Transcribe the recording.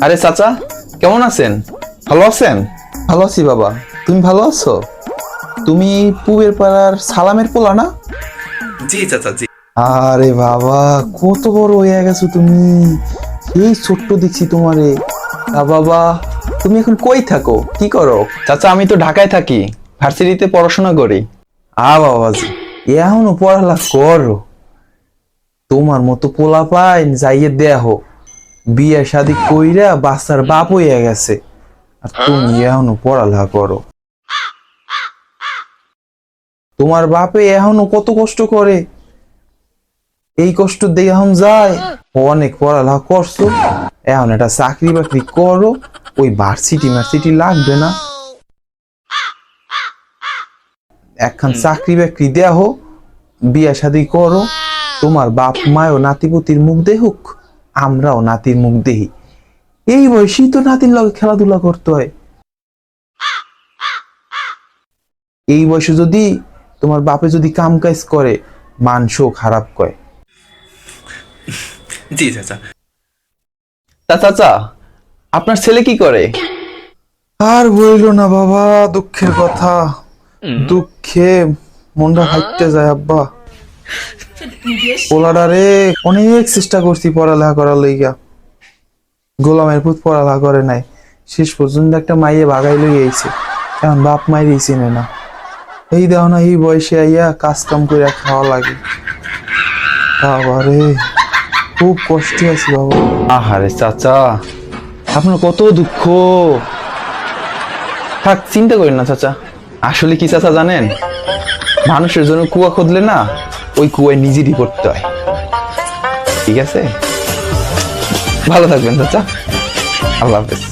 আরে চাচা, কেমন আছেন? ভালো আছেন? ভালো আছি বাবা। তুমি ভালো আছো? তুমি পুবের পাড়ার সালামের পোলা না? জি চাচা জি। আরে বাবা, কত বড় হয়ে গেছো তুমি। সেই ছোট্ট দেখছি তোমারে। তা বাবা, তুমি এখন কই থাকো, কি করো? চাচা, আমি তো ঢাকায় থাকি, ভার্সিটিতে পড়াশোনা করি। বাবাজি, এখনো পড়ালেখা করো? তোমার মতো পোলা পাইন যাইয়ে দেহ, বিয়ে শাদী কইরা বাচ্চার বাপ হইয়া গেছে, আর তুমি এখনো পড়ালেখা করো? তোমার বাপে এখনো কত কষ্ট করে, এই কষ্ট দিয়ে এখন যায়। অনেক পড়ালেখা করছো, এখন একটা চাকরি বাকরি করো। ওই ভার্সিটি মার্সিটি লাগবে না, একখান চাকরি বাকরি দেহ, বিয়া শাদী করো। তোমার বাপ মায়ও নাতিপুতির মুখ দেখুক, আমরাও নাতির মুখ দেখি। এই বয়সেই তো নাতির লগে খেলাধুলা করতে হয়। এই বয়সে যদি তোমার বাপে যদি কাম কাজ করে, মানসও খারাপ কয়। জি চাচা। তা চাচা, আপনার ছেলে কি করে? আর বইল না বাবা, দুঃখের কথা। দুঃখে মনটা হাইটে যায় আব্বা। পোলাডারে অনেক চেষ্টা করছি পড়ালেখা করার লইগা, গোলামের পুত পড়ালেখা করে নাই। শেষ পর্যন্ত একটা মাইয়ে ভাগাই লই আইছে, এখন বাপ মাইরই চিনে না। এই দাও না, এই বয়সে আইয়া কাজ কাম করে খাওয়া লাগে। বাবারে, খুব কষ্টে আছি বাবা। আহারে চাচা, আপনার কত দুঃখ। থাক, চিন্তা করেন না চাচা। আসলে কি চাচা জানেন, মানুষের জন্য কুয়া খুঁদলে না, ওই কুয়ায় নিজেরই পড়তে হয়। ঠিক আছে, ভালো থাকবেন চাচা। আল্লাহ হাফেজ।